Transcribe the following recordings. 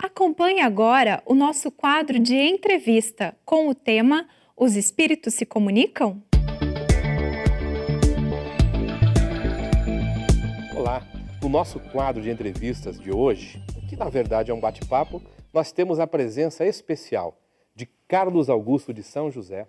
Acompanhe agora o nosso quadro de entrevista com o tema Os Espíritos se Comunicam? Olá! No nosso quadro de entrevistas de hoje, que na verdade é um bate-papo, nós temos a presença especial de Carlos Augusto de São José,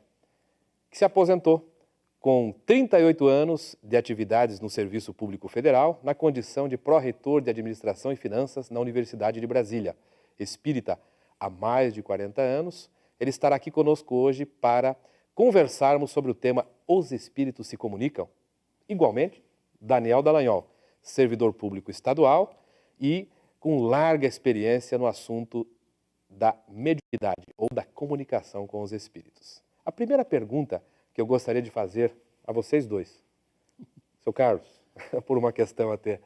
que se aposentou com 38 anos de atividades no Serviço Público Federal, na condição de pró-reitor de Administração e Finanças na Universidade de Brasília. Espírita há mais de 40 anos, ele estará aqui conosco hoje para conversarmos sobre o tema Os Espíritos se Comunicam. Igualmente, Daniel Dallagnol, servidor público estadual e com larga experiência no assunto da mediunidade ou da comunicação com os espíritos. A primeira pergunta que eu gostaria de fazer a vocês dois, seu Carlos, por uma questão até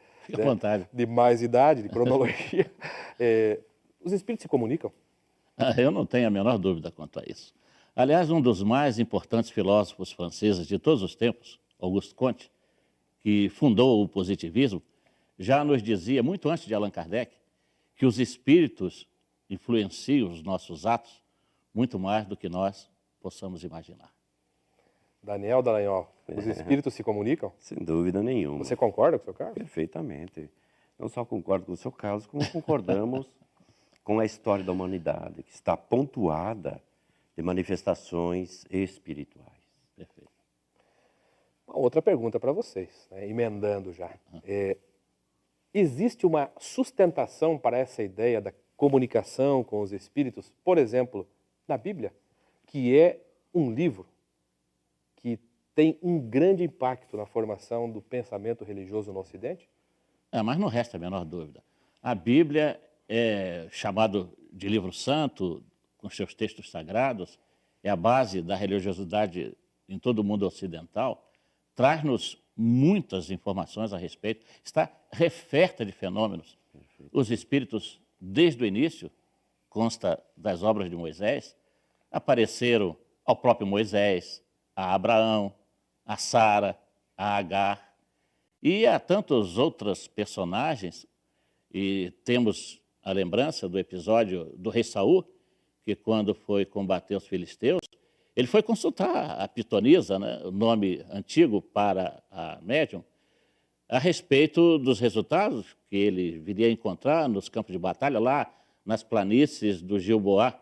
de mais idade, de cronologia, os espíritos se comunicam? Eu não tenho a menor dúvida quanto a isso. Aliás, um dos mais importantes filósofos franceses de todos os tempos, Auguste Comte, que fundou o positivismo, já nos dizia, muito antes de Allan Kardec, que os espíritos influenciam os nossos atos muito mais do que nós possamos imaginar. Daniel Dallagnol, os espíritos se comunicam? Sem dúvida nenhuma. Você concorda com o seu Carlos? Perfeitamente. Não só concordo com o seu Carlos, como concordamos com a história da humanidade, que está pontuada de manifestações espirituais. Perfeito. Uma outra pergunta para vocês, emendando já. Existe uma sustentação para essa ideia da comunicação com os espíritos, por exemplo, na Bíblia, que é um livro que tem um grande impacto na formação do pensamento religioso no Ocidente? Mas não resta a menor dúvida. A Bíblia é chamado de livro santo, com seus textos sagrados, é a base da religiosidade em todo o mundo ocidental, traz-nos muitas informações a respeito, está referta de fenômenos. Os espíritos, desde o início, consta das obras de Moisés, apareceram ao próprio Moisés, a Abraão, a Sara, a Agar e a tantos outros personagens. E temos a lembrança do episódio do rei Saul, que quando foi combater os filisteus, ele foi consultar a pitonisa, o nome antigo para a médium, a respeito dos resultados que ele viria a encontrar nos campos de batalha, lá nas planícies do Gilboá.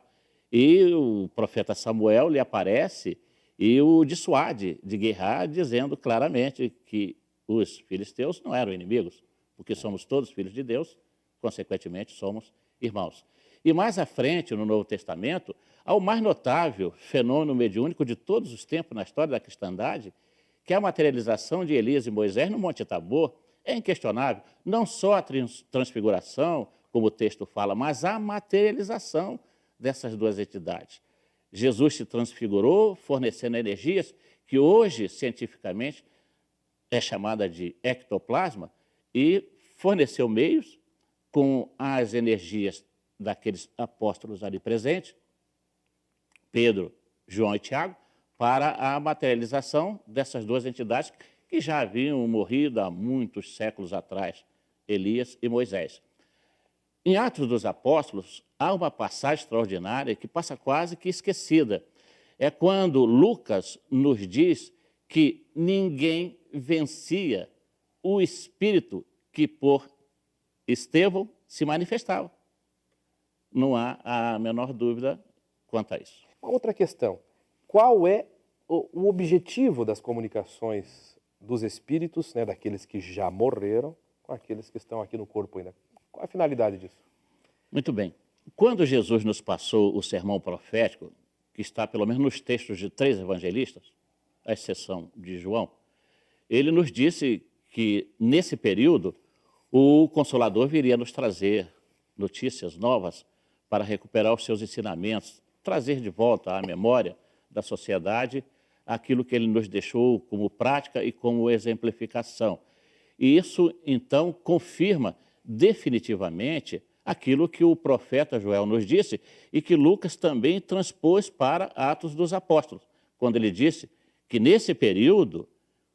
E o profeta Samuel lhe aparece e o dissuade de guerrear, dizendo claramente que os filisteus não eram inimigos, porque somos todos filhos de Deus, consequentemente somos irmãos. E mais à frente, no Novo Testamento, há o mais notável fenômeno mediúnico de todos os tempos na história da cristandade, que é a materialização de Elias e Moisés no Monte Tabor. É inquestionável, não só a transfiguração, como o texto fala, mas a materialização dessas duas entidades. Jesus se transfigurou, fornecendo energias que hoje, cientificamente, é chamada de ectoplasma, e forneceu meios com as energias daqueles apóstolos ali presentes, Pedro, João e Tiago, para a materialização dessas duas entidades que já haviam morrido há muitos séculos atrás, Elias e Moisés. Em Atos dos Apóstolos, há uma passagem extraordinária que passa quase que esquecida. É quando Lucas nos diz que ninguém vencia o Espírito que por Estevão se manifestava. Não há a menor dúvida quanto a isso. Uma outra questão. Qual é o objetivo das comunicações dos espíritos, daqueles que já morreram, com aqueles que estão aqui no corpo ainda? Qual a finalidade disso? Muito bem. Quando Jesus nos passou o sermão profético, que está pelo menos nos textos de 3 evangelistas, à exceção de João, ele nos disse que, nesse período, o Consolador viria nos trazer notícias novas para recuperar os seus ensinamentos, trazer de volta à memória da sociedade aquilo que ele nos deixou como prática e como exemplificação. E isso, então, confirma definitivamente aquilo que o profeta Joel nos disse e que Lucas também transpôs para Atos dos Apóstolos, quando ele disse que, nesse período,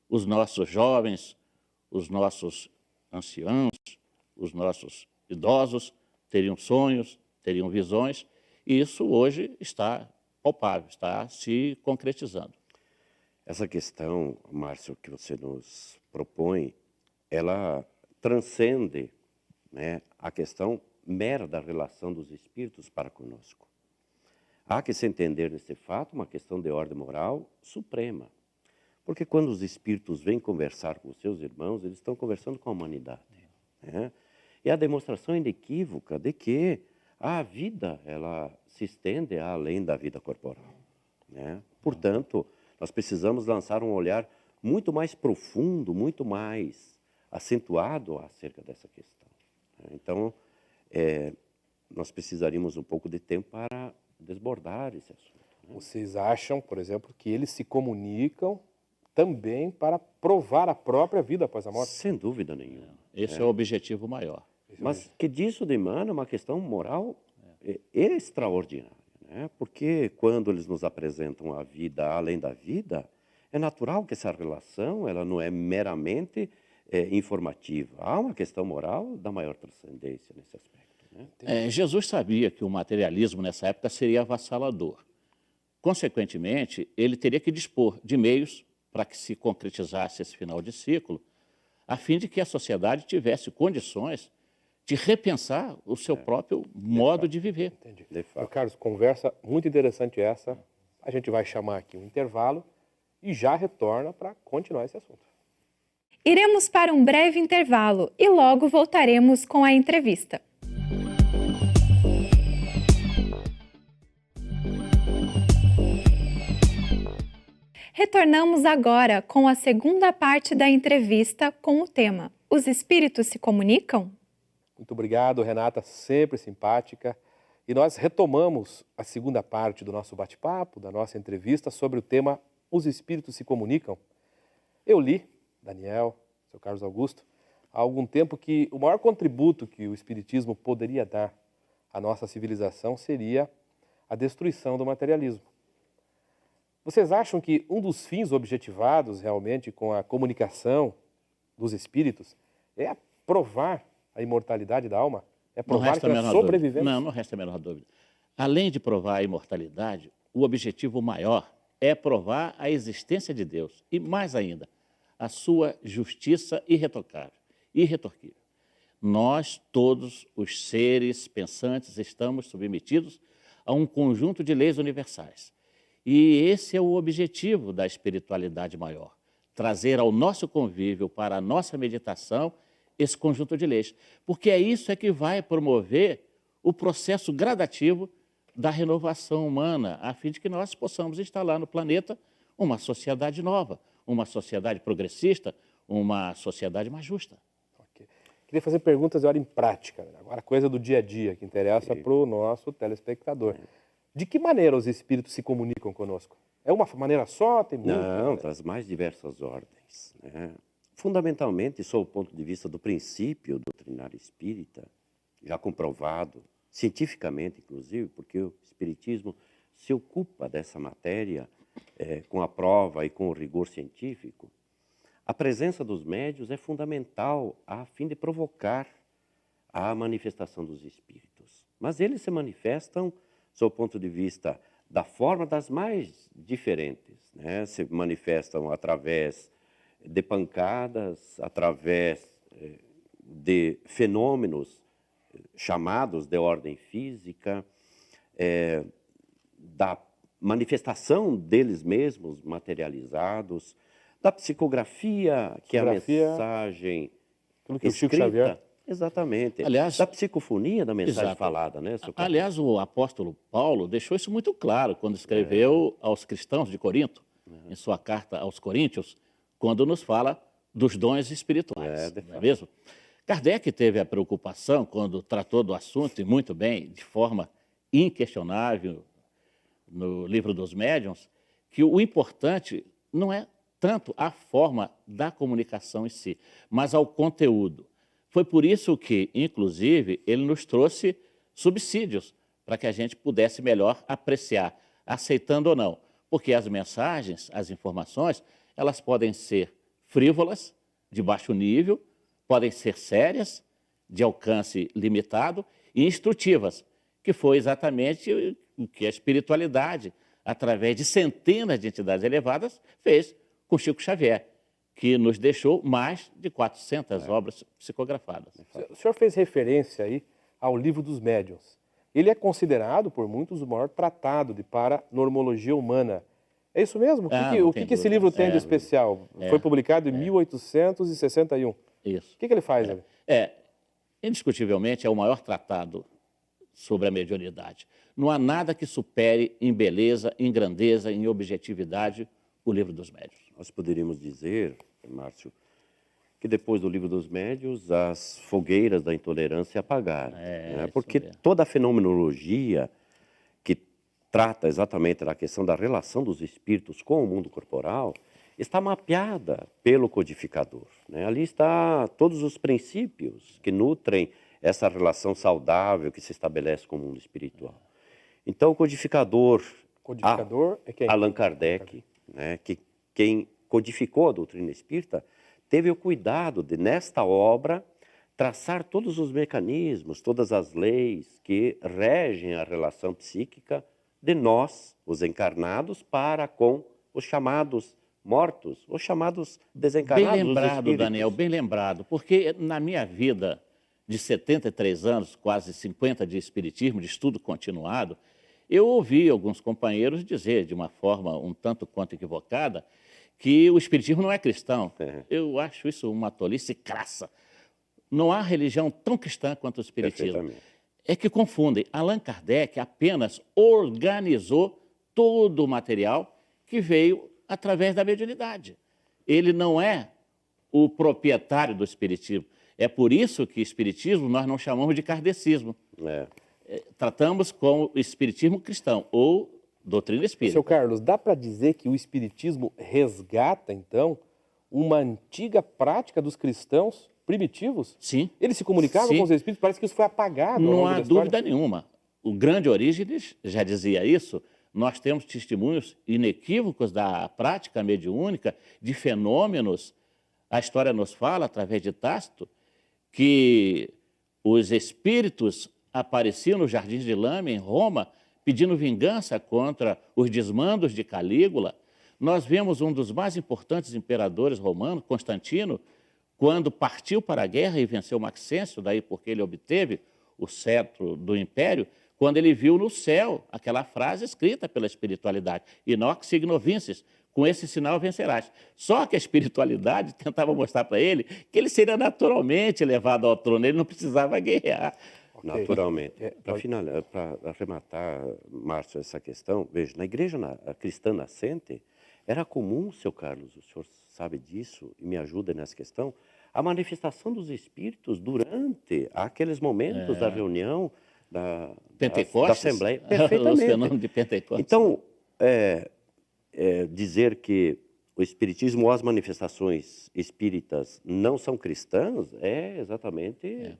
os nossos jovens, os nossos anciãos, os nossos idosos teriam sonhos, teriam visões, e isso hoje está palpável, está se concretizando. Essa questão, Márcio, que você nos propõe, ela transcende, né, a questão mera da relação dos espíritos para conosco. Há que se entender nesse fato uma questão de ordem moral suprema. Porque quando os espíritos vêm conversar com os seus irmãos, eles estão conversando com a humanidade, né? E a demonstração inequívoca de que a vida ela se estende além da vida corporal, né? Portanto, nós precisamos lançar um olhar muito mais profundo, muito mais acentuado acerca dessa questão, né? Então, nós precisaríamos um pouco de tempo para desbordar esse assunto, né? Vocês acham, por exemplo, que eles se comunicam também para provar a própria vida após a morte? Sem dúvida nenhuma. Esse é o objetivo maior. Mas que disso demanda uma questão moral extraordinária, né? Porque quando eles nos apresentam a vida além da vida, é natural que essa relação ela não é meramente informativa. Há uma questão moral da maior transcendência nesse aspecto, né? Jesus sabia que o materialismo nessa época seria avassalador. Consequentemente, ele teria que dispor de meios para que se concretizasse esse final de ciclo, a fim de que a sociedade tivesse condições de repensar o seu próprio modo de viver. Entendi. Meu Carlos, conversa muito interessante essa. A gente vai chamar aqui um intervalo e já retorna para continuar esse assunto. Iremos para um breve intervalo e logo voltaremos com a entrevista. Retornamos agora com a segunda parte da entrevista com o tema Os Espíritos se Comunicam? Muito obrigado, Renata, sempre simpática. E nós retomamos a segunda parte do nosso bate-papo, da nossa entrevista sobre o tema Os Espíritos se Comunicam. Eu li, Daniel, seu Carlos Augusto, há algum tempo que o maior contributo que o Espiritismo poderia dar à nossa civilização seria a destruição do materialismo. Vocês acham que um dos fins objetivados realmente com a comunicação dos espíritos é provar a imortalidade da alma? É provar que nós sobrevivemos? Não resta a menor dúvida. Além de provar a imortalidade, o objetivo maior é provar a existência de Deus e, mais ainda, a sua justiça irretocável, irretorquível. Nós, todos os seres pensantes, estamos submetidos a um conjunto de leis universais. E esse é o objetivo da espiritualidade maior, trazer ao nosso convívio, para a nossa meditação, esse conjunto de leis. Porque é isso que vai promover o processo gradativo da renovação humana, a fim de que nós possamos instalar no planeta uma sociedade nova, uma sociedade progressista, uma sociedade mais justa. Okay. Queria fazer perguntas de ordem prática, agora coisa do dia a dia, que interessa para o nosso telespectador. De que maneira os espíritos se comunicam conosco? É uma maneira só? Tem muitas? Não, das mais diversas ordens, né? Fundamentalmente, sob o ponto de vista do princípio doutrinário espírita, já comprovado, cientificamente inclusive, porque o espiritismo se ocupa dessa matéria com a prova e com o rigor científico, a presença dos médiuns é fundamental a fim de provocar a manifestação dos espíritos. Mas eles se manifestam sob o ponto de vista da forma das mais diferentes, né? Se manifestam através de pancadas, através de fenômenos chamados de ordem física, da manifestação deles mesmos materializados, da psicografia, que é a mensagem que o Chico Xavier... Exatamente. Aliás, da psicofonia da mensagem exato. falada, né? Aliás, o apóstolo Paulo deixou isso muito claro quando escreveu aos cristãos de Corinto, em sua carta aos Coríntios, quando nos fala dos dons espirituais, não é mesmo? Kardec teve a preocupação, quando tratou do assunto, e muito bem, de forma inquestionável, no livro dos médiuns, que o importante não é tanto a forma da comunicação em si, mas ao conteúdo. Foi por isso que, inclusive, ele nos trouxe subsídios para que a gente pudesse melhor apreciar, aceitando ou não. Porque as mensagens, as informações, elas podem ser frívolas, de baixo nível, podem ser sérias, de alcance limitado, e instrutivas, que foi exatamente o que a espiritualidade, através de centenas de entidades elevadas, fez com Chico Xavier, que nos deixou mais de 400 obras psicografadas. O senhor fez referência aí ao Livro dos Médiuns. Ele é considerado por muitos o maior tratado de paranormologia humana. É isso mesmo? O que esse livro tem de especial? Foi publicado em 1861. Isso. O que ele faz? Indiscutivelmente, é o maior tratado sobre a mediunidade. Não há nada que supere em beleza, em grandeza, em objetividade o Livro dos Médiuns. Nós poderíamos dizer, Márcio, que depois do Livro dos Médiuns, as fogueiras da intolerância apagaram. Né? Porque toda a fenomenologia que trata exatamente da questão da relação dos espíritos com o mundo corporal está mapeada pelo codificador. Né? Ali está todos os princípios que nutrem essa relação saudável que se estabelece com o mundo espiritual. Então, o codificador é quem? Allan Kardec, né, que quem codificou a doutrina espírita, teve o cuidado de, nesta obra, traçar todos os mecanismos, todas as leis que regem a relação psíquica de nós, os encarnados, para com os chamados mortos, os chamados desencarnados. Bem lembrado, Daniel, bem lembrado, porque na minha vida de 73 anos, quase 50 de espiritismo, de estudo continuado, eu ouvi alguns companheiros dizer, de uma forma um tanto quanto equivocada, que o espiritismo não é cristão. Eu acho isso uma tolice crassa. Não há religião tão cristã quanto o espiritismo. É que confundem. Allan Kardec apenas organizou todo o material que veio através da mediunidade. Ele não é o proprietário do espiritismo. É por isso que espiritismo nós não chamamos de kardecismo. Tratamos com o espiritismo cristão ou doutrina espírita. Seu Carlos, dá para dizer que o espiritismo resgata, então, uma antiga prática dos cristãos primitivos? Sim. Eles se comunicavam com os espíritos, parece que isso foi apagado. Não há dúvida nenhuma. O grande Orígenes já dizia isso. Nós temos testemunhos inequívocos da prática mediúnica, de fenômenos. A história nos fala, através de Tácito, que os espíritos apareciam nos jardins de Lame, em Roma, pedindo vingança contra os desmandos de Calígula. Nós vemos um dos mais importantes imperadores romanos, Constantino, quando partiu para a guerra e venceu Maxêncio, daí porque ele obteve o cetro do império, quando ele viu no céu aquela frase escrita pela espiritualidade, Inox signo vinces, com esse sinal vencerás. Só que a espiritualidade tentava mostrar para ele que ele seria naturalmente levado ao trono, ele não precisava guerrear. Naturalmente. Para arrematar, Márcio, essa questão, veja, na igreja cristã nascente, era comum, seu Carlos, o senhor sabe disso e me ajuda nessa questão, a manifestação dos espíritos durante aqueles momentos da reunião, da Assembleia. Perfeitamente. Os fenômenos de Pentecostes. Então, dizer que o espiritismo ou as manifestações espíritas não são cristãs é exatamente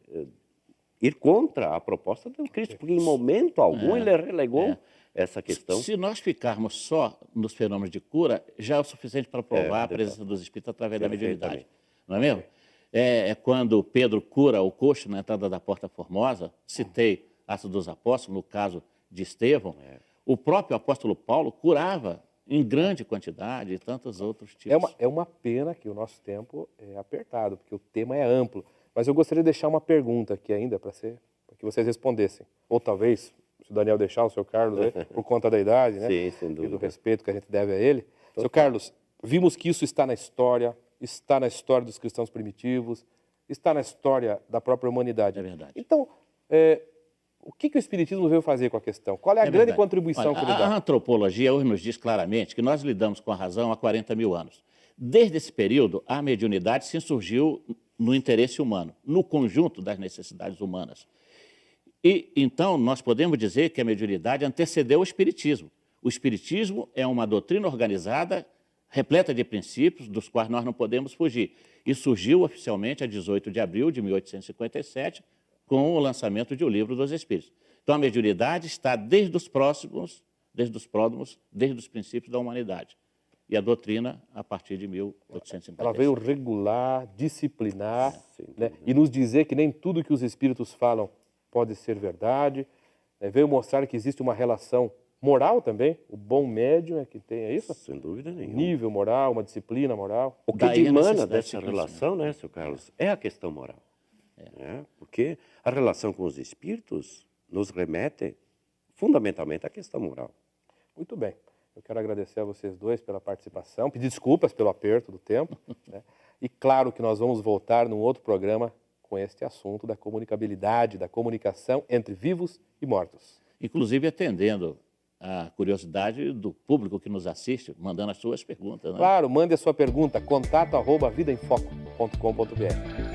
ir contra a proposta do Cristo, porque em momento algum ele relegou essa questão. Se nós ficarmos só nos fenômenos de cura, já é o suficiente para provar a presença dos espíritos através da mediunidade. Não é mesmo? É quando Pedro cura o coxo na entrada da Porta Formosa, citei Atos dos Apóstolos, no caso de Estevão, o próprio apóstolo Paulo curava em grande quantidade e tantos outros tipos. É uma pena que o nosso tempo é apertado, porque o tema é amplo. Mas eu gostaria de deixar uma pergunta aqui ainda para que vocês respondessem. Ou talvez, se o Daniel deixar, o seu Carlos, por conta da idade, né? Sim, sem dúvida. E do respeito que a gente deve a ele. Seu Carlos, vimos que isso está na história dos cristãos primitivos, está na história da própria humanidade. É verdade. Então, o que o Espiritismo veio fazer com a questão? Qual é a grande contribuição que ele dá? A antropologia hoje nos diz claramente que nós lidamos com a razão há 40 mil anos. Desde esse período, a mediunidade se insurgiu no interesse humano, no conjunto das necessidades humanas. E, então, nós podemos dizer que a mediunidade antecedeu o Espiritismo. O Espiritismo é uma doutrina organizada, repleta de princípios, dos quais nós não podemos fugir. E surgiu oficialmente a 18 de abril de 1857, com o lançamento de O Livro dos Espíritos. Então, a mediunidade está desde os pródromos, desde os princípios da humanidade. E a doutrina, a partir de 1857. Ela veio regular, disciplinar, né? E nos dizer que nem tudo que os espíritos falam pode ser verdade. Veio mostrar que existe uma relação moral também. O bom médium é que tem, é isso? Sem dúvida nenhuma. Nível moral, uma disciplina moral. O que Daí a dimana necessidade dessa de crescimento. relação, né, seu Carlos, é a questão moral. Né? Porque a relação com os espíritos nos remete fundamentalmente à questão moral. Muito bem. Eu quero agradecer a vocês dois pela participação, pedir desculpas pelo aperto do tempo, né? E claro que nós vamos voltar num outro programa com este assunto da comunicabilidade, da comunicação entre vivos e mortos. Inclusive atendendo a curiosidade do público que nos assiste, mandando as suas perguntas. Né? Claro, mande a sua pergunta, contato@vidaemfoco.com.br.